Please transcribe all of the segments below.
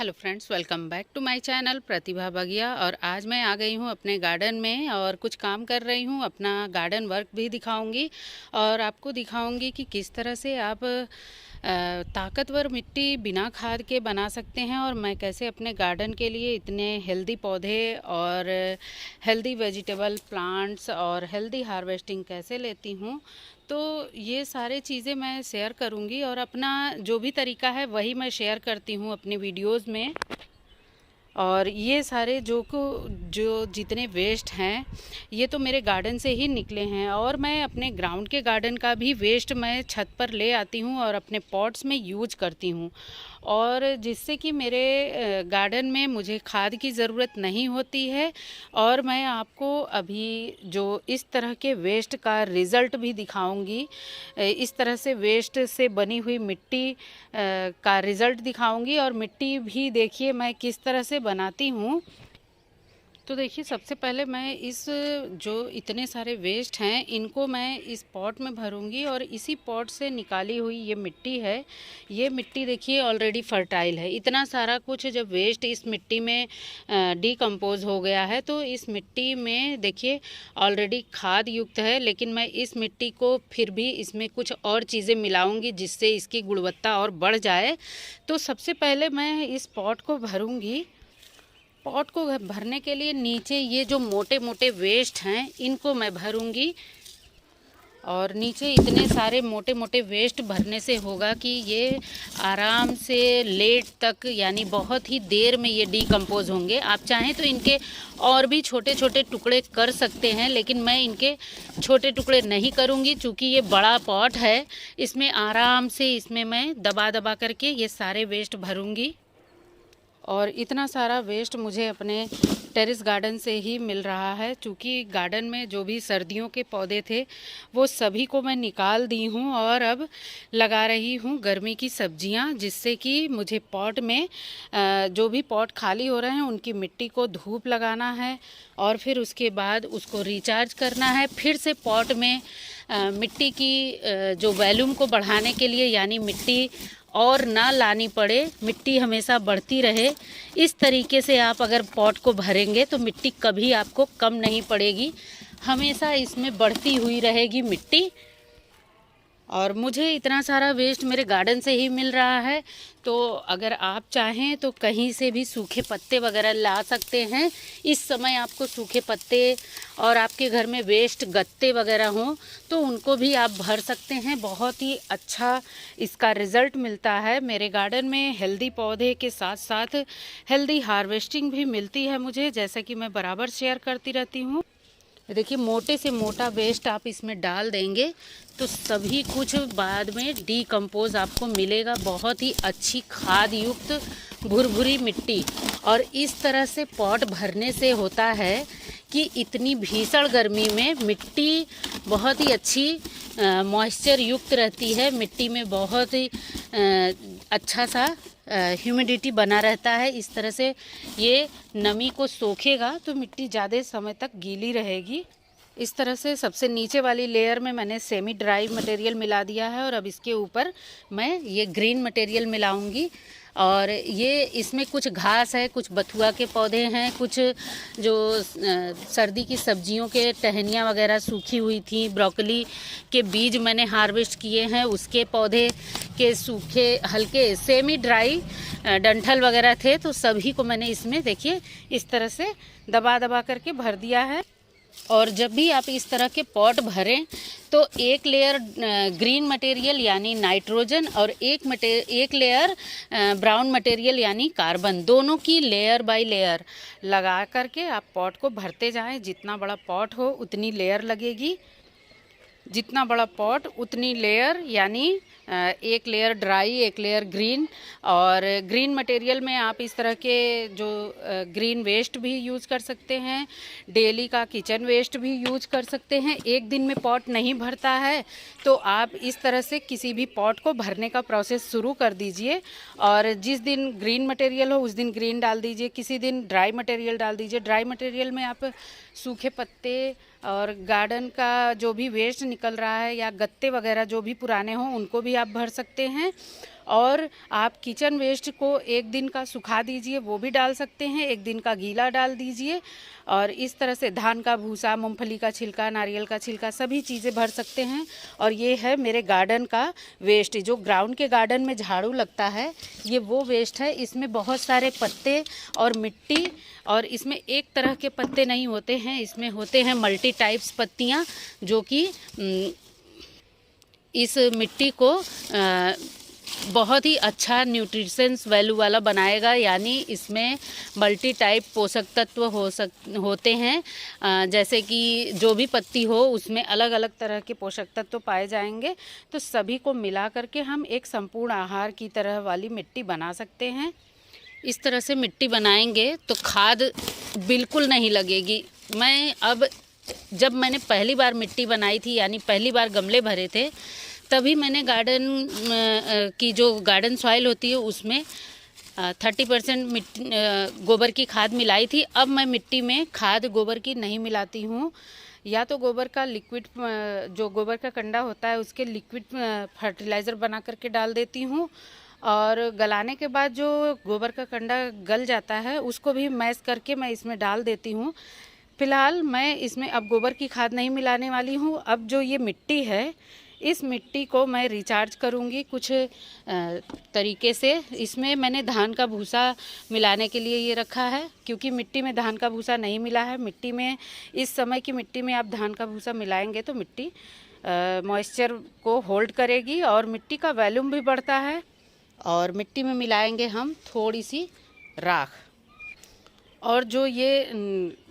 Hello friends, welcome back to my channel Pratibha Bagiya. और आज मैं आ गई हूँ अपने गार्डन में और कुछ काम कर रही हूँ। अपना गार्डन वर्क भी दिखाऊंगी और आपको दिखाऊंगी कि किस तरह से आप ताकतवर मिट्टी बिना खाद के बना सकते हैं और मैं कैसे अपने गार्डन के लिए इतने हेल्दी पौधे और हेल्दी वेजिटेबल प्लांट्स और हेल्दी हार्वेस्टिंग कैसे लेती हूँ। तो ये सारे चीज़ें मैं शेयर करूँगी और अपना जो भी तरीका है वही मैं शेयर करती हूँ अपनी वीडियोज़ में। और ये सारे जो जितने वेस्ट हैं ये तो मेरे गार्डन से ही निकले हैं और मैं अपने ग्राउंड के गार्डन का भी वेस्ट मैं छत पर ले आती हूँ और अपने पॉट्स में यूज करती हूँ, और जिससे कि मेरे गार्डन में मुझे खाद की ज़रूरत नहीं होती है। और मैं आपको अभी जो इस तरह के वेस्ट का रिज़ल्ट भी दिखाऊंगी, इस तरह से वेस्ट से बनी हुई मिट्टी का रिज़ल्ट दिखाऊंगी। और मिट्टी भी देखिए मैं किस तरह से बनाती हूँ। तो देखिए, सबसे पहले मैं इस जो इतने सारे वेस्ट हैं इनको मैं इस पॉट में भरूंगी और इसी पॉट से निकाली हुई ये मिट्टी है। ये मिट्टी देखिए ऑलरेडी फर्टाइल है। इतना सारा कुछ जब वेस्ट इस मिट्टी में डिकम्पोज हो गया है तो इस मिट्टी में देखिए ऑलरेडी खाद युक्त है, लेकिन मैं इस मिट्टी को फिर भी इसमें कुछ और चीज़ें मिलाऊंगी जिससे इसकी गुणवत्ता और बढ़ जाए। तो सबसे पहले मैं इस पॉट को भरूंगी। पॉट को भरने के लिए नीचे ये जो मोटे मोटे वेस्ट हैं इनको मैं भरूंगी। और नीचे इतने सारे मोटे मोटे वेस्ट भरने से होगा कि ये आराम से लेट तक यानी बहुत ही देर में ये डिकम्पोज होंगे। आप चाहें तो इनके और भी छोटे छोटे टुकड़े कर सकते हैं, लेकिन मैं इनके छोटे टुकड़े नहीं करूंगी क्योंकि ये बड़ा पॉट है। इसमें आराम से इसमें मैं दबा दबा करके ये सारे वेस्ट भरूंगी। और इतना सारा वेस्ट मुझे अपने टेरेस गार्डन से ही मिल रहा है, क्योंकि गार्डन में जो भी सर्दियों के पौधे थे वो सभी को मैं निकाल दी हूँ और अब लगा रही हूँ गर्मी की सब्जियाँ, जिससे कि मुझे पॉट में जो भी पॉट खाली हो रहे हैं उनकी मिट्टी को धूप लगाना है और फिर उसके बाद उसको रिचार्ज करना है। फिर से पॉट में मिट्टी की जो वॉल्यूम को बढ़ाने के लिए, यानी मिट्टी और ना लानी पड़े, मिट्टी हमेशा बढ़ती रहे, इस तरीके से आप अगर पॉट को भरेंगे तो मिट्टी कभी आपको कम नहीं पड़ेगी, हमेशा इसमें बढ़ती हुई रहेगी मिट्टी। और मुझे इतना सारा वेस्ट मेरे गार्डन से ही मिल रहा है, तो अगर आप चाहें तो कहीं से भी सूखे पत्ते वगैरह ला सकते हैं। इस समय आपको सूखे पत्ते और आपके घर में वेस्ट गत्ते वगैरह हों तो उनको भी आप भर सकते हैं। बहुत ही अच्छा इसका रिज़ल्ट मिलता है। मेरे गार्डन में हेल्दी पौधे के साथ साथ हेल्दी हार्वेस्टिंग भी मिलती है मुझे, जैसा कि मैं बराबर शेयर करती रहती हूँ। देखिए, मोटे से मोटा वेस्ट आप इसमें डाल देंगे तो सभी कुछ बाद में डिकम्पोज आपको मिलेगा। बहुत ही अच्छी खाद युक्त भुरभुरी मिट्टी। और इस तरह से पॉट भरने से होता है कि इतनी भीषण गर्मी में मिट्टी बहुत ही अच्छी मॉइस्चर युक्त रहती है। मिट्टी में बहुत ही अच्छा सा ह्यूमिडिटी बना रहता है। इस तरह से ये नमी को सोखेगा तो मिट्टी ज़्यादा समय तक गीली रहेगी। इस तरह से सबसे नीचे वाली लेयर में मैंने सेमी ड्राई मटेरियल मिला दिया है और अब इसके ऊपर मैं ये ग्रीन मटेरियल मिलाऊंगी। और ये इसमें कुछ घास है, कुछ बथुआ के पौधे हैं, कुछ जो सर्दी की सब्जियों के टहनियाँ वगैरह सूखी हुई थी, ब्रोकली के बीज मैंने हार्वेस्ट किए हैं, उसके पौधे के सूखे हल्के सेमी ड्राई डंठल वगैरह थे, तो सभी को मैंने इसमें देखिए इस तरह से दबा दबा करके भर दिया है। और जब भी आप इस तरह के पॉट भरें तो एक लेयर ग्रीन मटेरियल यानी नाइट्रोजन और एक लेयर ब्राउन मटेरियल यानी कार्बन, दोनों की लेयर बाय लेयर लगा करके आप पॉट को भरते जाएं। जितना बड़ा पॉट हो उतनी लेयर लगेगी, जितना बड़ा पॉट उतनी लेयर, यानी एक लेयर ड्राई एक लेयर ग्रीन। और ग्रीन मटेरियल में आप इस तरह के जो ग्रीन वेस्ट भी यूज़ कर सकते हैं, डेली का किचन वेस्ट भी यूज़ कर सकते हैं। एक दिन में पॉट नहीं भरता है तो आप इस तरह से किसी भी पॉट को भरने का प्रोसेस शुरू कर दीजिए। और जिस दिन ग्रीन मटेरियल हो उस दिन ग्रीन डाल दीजिए, किसी दिन ड्राई मटेरियल डाल दीजिए। ड्राई मटेरियल में आप सूखे पत्ते और गार्डन का जो भी वेस्ट निकल रहा है या गत्ते वगैरह जो भी पुराने हों उनको भी आप भर सकते हैं। और आप किचन वेस्ट को एक दिन का सुखा दीजिए, वो भी डाल सकते हैं, एक दिन का गीला डाल दीजिए। और इस तरह से धान का भूसा, मूंगफली का छिलका, नारियल का छिलका, सभी चीज़ें भर सकते हैं। और ये है मेरे गार्डन का वेस्ट, जो ग्राउंड के गार्डन में झाड़ू लगता है, ये वो वेस्ट है। इसमें बहुत सारे पत्ते और मिट्टी, और इसमें एक तरह के पत्ते नहीं होते हैं, इसमें होते हैं मल्टी टाइप्स पत्तियाँ, जो कि इस मिट्टी को बहुत ही अच्छा न्यूट्रिशंस वैल्यू वाला बनाएगा। यानी इसमें मल्टी टाइप पोषक तत्व होते हैं, जैसे कि जो भी पत्ती हो उसमें अलग अलग तरह के पोषक तत्व पाए जाएंगे। तो सभी को मिला करके हम एक संपूर्ण आहार की तरह वाली मिट्टी बना सकते हैं। इस तरह से मिट्टी बनाएंगे तो खाद बिल्कुल नहीं लगेगी। जब मैंने पहली बार मिट्टी बनाई थी, यानी पहली बार गमले भरे थे, तभी मैंने गार्डन की जो गार्डन सॉइल होती है उसमें 30% गोबर की खाद मिलाई थी। अब मैं मिट्टी में खाद गोबर की नहीं मिलाती हूँ। या तो गोबर का लिक्विड, जो गोबर का कंडा होता है उसके लिक्विड फर्टिलाइज़र बना करके डाल देती हूँ, और गलाने के बाद जो गोबर का कंडा गल जाता है उसको भी मैश करके मैं इसमें डाल देती हूँ। फ़िलहाल मैं इसमें अब गोबर की खाद नहीं मिलाने वाली हूँ। अब जो ये मिट्टी है, इस मिट्टी को मैं रिचार्ज करूँगी कुछ तरीके से। इसमें मैंने धान का भूसा मिलाने के लिए ये रखा है, क्योंकि मिट्टी में धान का भूसा नहीं मिला है। मिट्टी में, इस समय की मिट्टी में आप धान का भूसा मिलाएंगे तो मिट्टी मॉइस्चर को होल्ड करेगी और मिट्टी का वॉल्यूम भी बढ़ता है। और मिट्टी में मिलाएंगे हम थोड़ी सी राख, और जो ये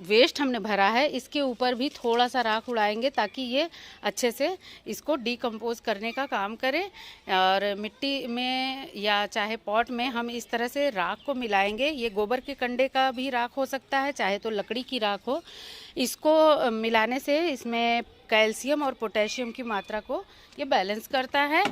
वेस्ट हमने भरा है इसके ऊपर भी थोड़ा सा राख उड़ाएंगे, ताकि ये अच्छे से इसको डिकम्पोज करने का काम करे। और मिट्टी में या चाहे पॉट में हम इस तरह से राख को मिलाएंगे। ये गोबर के कंडे का भी राख हो सकता है, चाहे तो लकड़ी की राख हो। इसको मिलाने से इसमें कैल्शियम और पोटेशियम की मात्रा को ये बैलेंस करता है।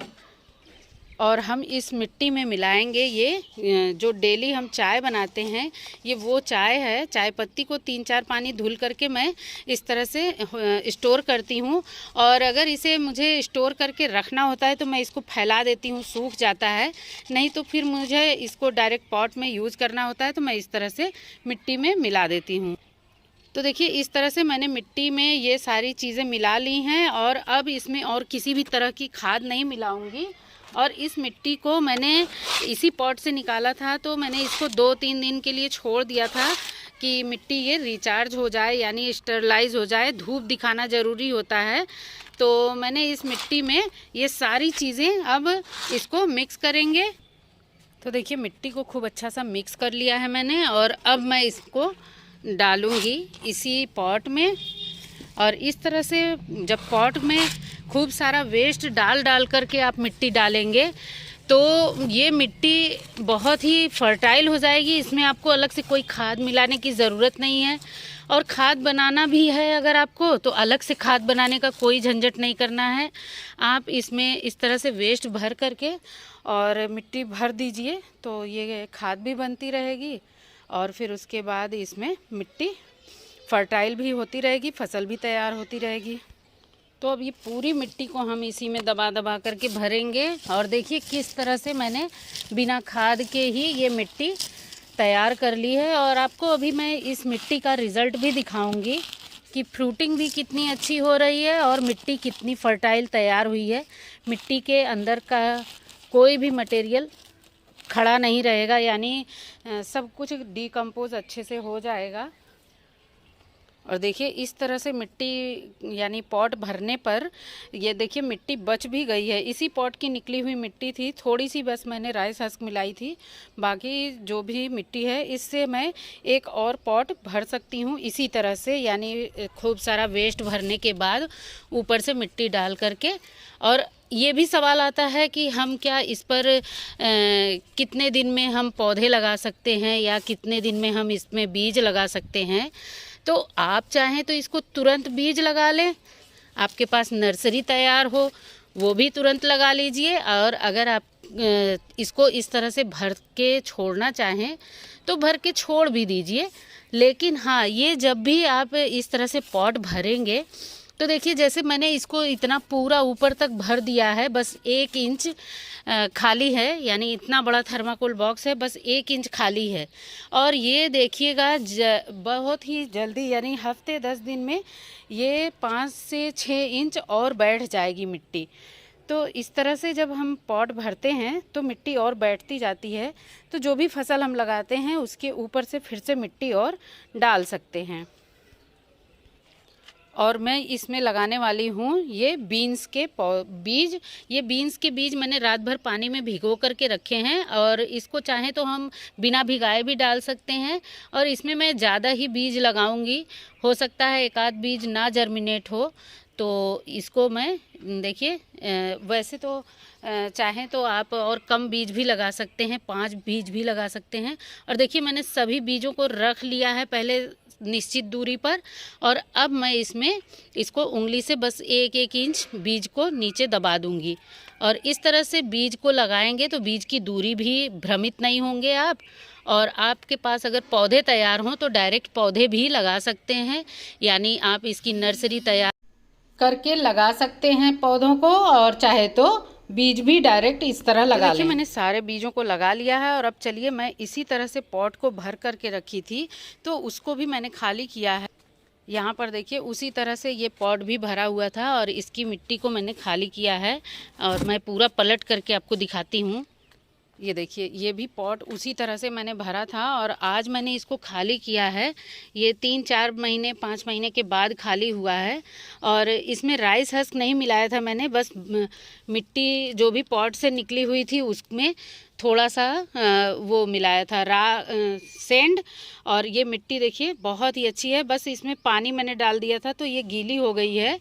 और हम इस मिट्टी में मिलाएंगे ये जो डेली हम चाय बनाते हैं, ये वो चाय है। चाय पत्ती को 3-4 पानी धुल करके मैं इस तरह से स्टोर करती हूँ। और अगर इसे मुझे स्टोर करके रखना होता है तो मैं इसको फैला देती हूँ, सूख जाता है। नहीं तो फिर मुझे इसको डायरेक्ट पॉट में यूज़ करना होता है, तो मैं इस तरह से मिट्टी में मिला देती हूँ। तो देखिए, इस तरह से मैंने मिट्टी में ये सारी चीज़ें मिला ली हैं, और अब इसमें और किसी भी तरह की खाद नहीं मिलाऊंगी। और इस मिट्टी को मैंने इसी पॉट से निकाला था, तो मैंने इसको 2-3 दिन के लिए छोड़ दिया था कि मिट्टी ये रिचार्ज हो जाए, यानी स्टरलाइज हो जाए। धूप दिखाना ज़रूरी होता है। तो मैंने इस मिट्टी में ये सारी चीज़ें, अब इसको मिक्स करेंगे। तो देखिए, मिट्टी को खूब अच्छा सा मिक्स कर लिया है मैंने, और अब मैं इसको डालूँगी इसी पॉट में। और इस तरह से जब पॉट में खूब सारा वेस्ट डाल करके आप मिट्टी डालेंगे तो ये मिट्टी बहुत ही फर्टाइल हो जाएगी। इसमें आपको अलग से कोई खाद मिलाने की ज़रूरत नहीं है। और खाद बनाना भी है अगर आपको, तो अलग से खाद बनाने का कोई झंझट नहीं करना है। आप इसमें इस तरह से वेस्ट भर करके और मिट्टी भर दीजिए, तो ये खाद भी बनती रहेगी, और फिर उसके बाद इसमें मिट्टी फर्टाइल भी होती रहेगी, फसल भी तैयार होती रहेगी। तो अब ये पूरी मिट्टी को हम इसी में दबा दबा करके भरेंगे। और देखिए किस तरह से मैंने बिना खाद के ही ये मिट्टी तैयार कर ली है। और आपको अभी मैं इस मिट्टी का रिज़ल्ट भी दिखाऊंगी कि फ्रूटिंग भी कितनी अच्छी हो रही है और मिट्टी कितनी फर्टाइल तैयार हुई है। मिट्टी के अंदर का कोई भी मटेरियल खड़ा नहीं रहेगा, यानी सब कुछ डिकम्पोज अच्छे से हो जाएगा। और देखिए, इस तरह से मिट्टी, यानी पॉट भरने पर ये देखिए मिट्टी बच भी गई है। इसी पॉट की निकली हुई मिट्टी थी, थोड़ी सी बस मैंने राइस हस्क मिलाई थी। बाकी जो भी मिट्टी है, इससे मैं एक और पॉट भर सकती हूँ इसी तरह से, यानी खूब सारा वेस्ट भरने के बाद ऊपर से मिट्टी डाल करके। और ये भी सवाल आता है कि हम क्या इस पर कितने दिन में हम पौधे लगा सकते हैं, या कितने दिन में हम इसमें बीज लगा सकते हैं। तो आप चाहें तो इसको तुरंत बीज लगा लें, आपके पास नर्सरी तैयार हो वो भी तुरंत लगा लीजिए। और अगर आप इसको इस तरह से भर के छोड़ना चाहें तो भर के छोड़ भी दीजिए। लेकिन हाँ, ये जब भी आप इस तरह से पॉट भरेंगे तो देखिए जैसे मैंने इसको इतना पूरा ऊपर तक भर दिया है, बस 1 इंच खाली है, यानी इतना बड़ा थर्माकोल बॉक्स है, बस 1 इंच खाली है। और ये देखिएगा बहुत ही जल्दी, यानी हफ्ते 10 दिन में ये 5 से 6 इंच और बैठ जाएगी मिट्टी। तो इस तरह से जब हम पॉट भरते हैं तो मिट्टी और बैठती जाती है, तो जो भी फसल हम लगाते हैं उसके ऊपर से फिर से मिट्टी और डाल सकते हैं। और मैं इसमें लगाने वाली हूँ ये बीन्स के बीज। ये बीन्स के बीज मैंने रात भर पानी में भिगो करके रखे हैं, और इसको चाहें तो हम बिना भिगाए भी डाल सकते हैं। और इसमें मैं ज़्यादा ही बीज लगाऊंगी, हो सकता है एक आध बीज ना जर्मिनेट हो, तो इसको मैं देखिए वैसे तो चाहें तो आप और कम बीज भी लगा सकते हैं, 5 बीज भी लगा सकते हैं। और देखिए मैंने सभी बीजों को रख लिया है पहले निश्चित दूरी पर, और अब मैं इसको उंगली से बस 1-1 इंच बीज को नीचे दबा दूंगी। और इस तरह से बीज को लगाएंगे तो बीज की दूरी भी भ्रमित नहीं होंगे आप। और आपके पास अगर पौधे तैयार हों तो डायरेक्ट पौधे भी लगा सकते हैं, यानी आप इसकी नर्सरी तैयार करके लगा सकते हैं पौधों को, और चाहे तो बीज भी डायरेक्ट इस तरह लगा लें। देखिए मैंने सारे बीजों को लगा लिया है, और अब चलिए मैं इसी तरह से पॉट को भर करके रखी थी तो उसको भी मैंने खाली किया है। यहाँ पर देखिए उसी तरह से ये पॉट भी भरा हुआ था और इसकी मिट्टी को मैंने खाली किया है, और मैं पूरा पलट करके आपको दिखाती हूँ। ये देखिए ये भी पॉट उसी तरह से मैंने भरा था, और आज मैंने इसको खाली किया है। ये 3-4 महीने 5 महीने के बाद खाली हुआ है। और इसमें राइस हस्क नहीं मिलाया था मैंने, बस मिट्टी जो भी पॉट से निकली हुई थी उसमें थोड़ा सा वो मिलाया था सेंड। और ये मिट्टी देखिए बहुत ही अच्छी है, बस इसमें पानी मैंने डाल दिया था तो ये गीली हो गई है।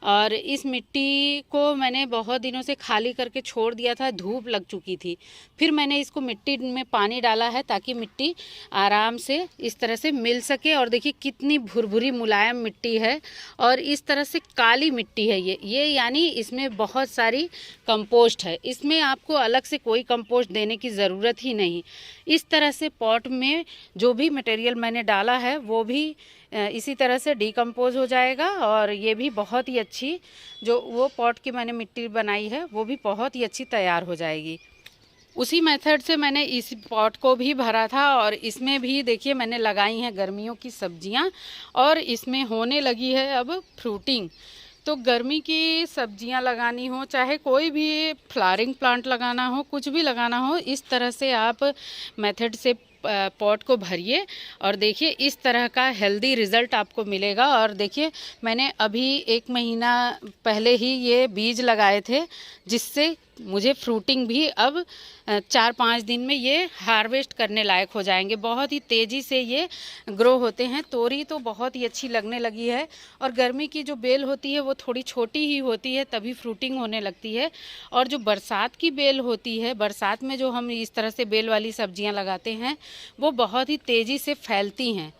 और इस मिट्टी को मैंने बहुत दिनों से खाली करके छोड़ दिया था, धूप लग चुकी थी, फिर मैंने इसको मिट्टी में पानी डाला है ताकि मिट्टी आराम से इस तरह से मिल सके। और देखिए कितनी भुरभुरी मुलायम मिट्टी है, और इस तरह से काली मिट्टी है ये यानी इसमें बहुत सारी कंपोस्ट है। इसमें आपको अलग से कोई कंपोस्ट देने की ज़रूरत ही नहीं। इस तरह से पॉट में जो भी मटेरियल मैंने डाला है वो भी इसी तरह से डिकम्पोज हो जाएगा, और ये भी बहुत ही अच्छी जो वो पॉट की मैंने मिट्टी बनाई है वो भी बहुत ही अच्छी तैयार हो जाएगी। उसी मेथड से मैंने इस पॉट को भी भरा था, और इसमें भी देखिए मैंने लगाई हैं गर्मियों की सब्जियां, और इसमें होने लगी है अब फ्रूटिंग। तो गर्मी की सब्जियां लगानी हो, चाहे कोई भी फ्लावरिंग प्लांट लगाना हो, कुछ भी लगाना हो, इस तरह से आप मेथड से पॉट को भरिए, और देखिए इस तरह का हेल्दी रिज़ल्ट आपको मिलेगा। और देखिए मैंने अभी 1 महीना पहले ही ये बीज लगाए थे, जिससे मुझे फ्रूटिंग भी अब 4-5 दिन में ये हार्वेस्ट करने लायक हो जाएंगे। बहुत ही तेज़ी से ये ग्रो होते हैं। तोरी तो बहुत ही अच्छी लगने लगी है, और गर्मी की जो बेल होती है वो थोड़ी छोटी ही होती है, तभी फ्रूटिंग होने लगती है। और जो बरसात की बेल होती है, बरसात में जो हम इस तरह से बेल वाली सब्जियां लगाते हैं वो बहुत ही तेज़ी से फैलती हैं।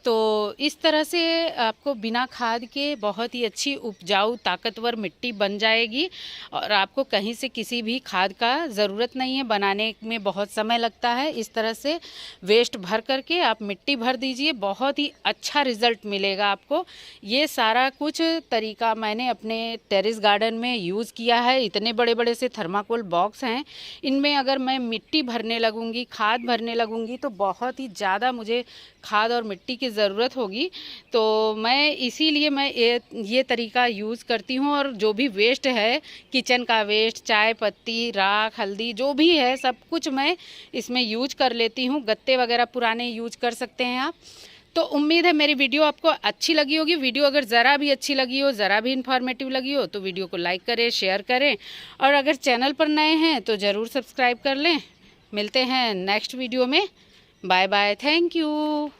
तो इस तरह से आपको बिना खाद के बहुत ही अच्छी उपजाऊ ताकतवर मिट्टी बन जाएगी, और आपको कहीं से किसी भी खाद का ज़रूरत नहीं है। बनाने में बहुत समय लगता है। इस तरह से वेस्ट भर करके आप मिट्टी भर दीजिए, बहुत ही अच्छा रिज़ल्ट मिलेगा आपको। ये सारा कुछ तरीका मैंने अपने टेरेस गार्डन में यूज़ किया है। इतने बड़े बड़े से थर्माकोल बॉक्स हैं, इनमें अगर मैं मिट्टी भरने लगूँगी, खाद भरने लगूँगी तो बहुत ही ज़्यादा मुझे खाद और मिट्टी की ज़रूरत होगी। तो मैं इसीलिए मैं ये तरीका यूज़ करती हूँ। और जो भी वेस्ट है, किचन का वेस्ट, चाय पत्ती, राख, हल्दी, जो भी है सब कुछ मैं इसमें यूज कर लेती हूँ। गत्ते वगैरह पुराने यूज कर सकते हैं आप। तो उम्मीद है मेरी वीडियो आपको अच्छी लगी होगी। वीडियो अगर ज़रा भी अच्छी लगी हो, ज़रा भी इन्फॉर्मेटिव लगी हो तो वीडियो को लाइक करें, शेयर करें, और अगर चैनल पर नए हैं तो ज़रूर सब्सक्राइब कर लें। मिलते हैं नेक्स्ट वीडियो में। Bye bye, thank you.